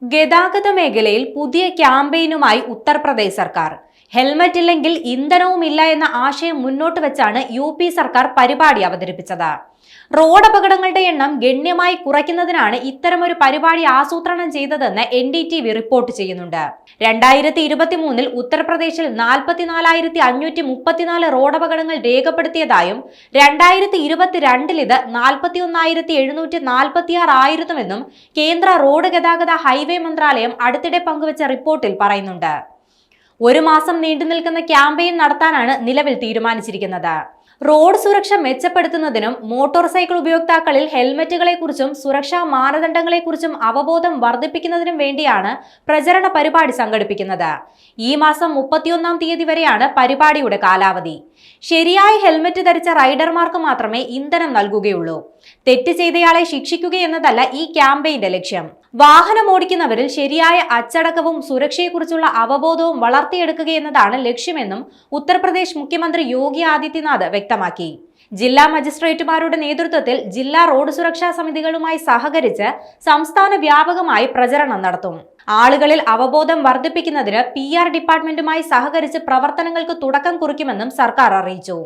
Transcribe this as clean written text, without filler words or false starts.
ഗതാഗത മേഖലയിൽ പുതിയ ക്യാമ്പയിനുമായി ഉത്തർപ്രദേശ് സർക്കാർ. ഹെൽമറ്റ് ഇല്ലെങ്കിൽ ഇന്ധനവുമില്ല എന്ന ആശയം മുന്നോട്ട് വെച്ചാണ് UP സർക്കാർ പരിപാടി അവതരിപ്പിച്ചത്. റോഡ് അപകടങ്ങളുടെ എണ്ണം ഗണ്യമായി കുറയ്ക്കുന്നതിനാണ് ഇത്തരമൊരു പരിപാടി ആസൂത്രണം ചെയ്തതെന്ന് NDTV റിപ്പോർട്ട് ചെയ്യുന്നുണ്ട്. 2023 ഉത്തർപ്രദേശിൽ 44,534 റോഡപകടങ്ങൾ രേഖപ്പെടുത്തിയതായും 2022 ഇത് 41,746 ആയിരുന്നുവെന്നും കേന്ദ്ര റോഡ് ഗതാഗത ഹൈവേ മന്ത്രാലയം അടുത്തിടെ പങ്കുവച്ച റിപ്പോർട്ടിൽ പറയുന്നുണ്ട്. ഒരു മാസം നീണ്ടുനിൽക്കുന്ന ക്യാമ്പയിൻ നടത്താനാണ് നിലവിൽ തീരുമാനിച്ചിരിക്കുന്നത്. റോഡ് സുരക്ഷ മെച്ചപ്പെടുത്തുന്നതിനും മോട്ടോർ സൈക്കിൾ ഉപയോക്താക്കളിൽ ഹെൽമറ്റുകളെക്കുറിച്ചും സുരക്ഷാ മാനദണ്ഡങ്ങളെക്കുറിച്ചും അവബോധം വർദ്ധിപ്പിക്കുന്നതിനും വേണ്ടിയാണ് പ്രചരണ പരിപാടി സംഘടിപ്പിക്കുന്നത്. ഈ മാസം 31-ാം തീയതി വരെയാണ് പരിപാടിയുടെ കാലാവധി. ശരിയായ ഹെൽമറ്റ് ധരിച്ച റൈഡർമാർക്ക് മാത്രമേ ഇന്ധനം നൽകുകയുള്ളൂ. തെറ്റ് ചെയ്തയാളെ ശിക്ഷിക്കുകയെന്നതല്ല ഈ ക്യാമ്പയിന്റെ ലക്ഷ്യം. വാഹനം ഓടിക്കുന്നവരിൽ ശരിയായ അച്ചടക്കവും സുരക്ഷയെക്കുറിച്ചുള്ള അവബോധവും വളർത്തിയെടുക്കുകയെന്നതാണ് ലക്ഷ്യമെന്നും ഉത്തർപ്രദേശ് മുഖ്യമന്ത്രി യോഗി ആദിത്യനാഥ് വ്യക്തമാക്കി. ജില്ലാ മജിസ്ട്രേറ്റുമാരുടെ നേതൃത്വത്തിൽ ജില്ലാ റോഡ് സുരക്ഷാ സമിതികളുമായി സഹകരിച്ച് സംസ്ഥാന വ്യാപകമായി പ്രചരണം നടത്തും. ആളുകളിൽ അവബോധം വർദ്ധിപ്പിക്കുന്നതിന് PR ഡിപ്പാർട്ട്മെന്റുമായി സഹകരിച്ച് പ്രവർത്തനങ്ങൾക്ക് തുടക്കം കുറിക്കുമെന്നും സർക്കാർ അറിയിച്ചു.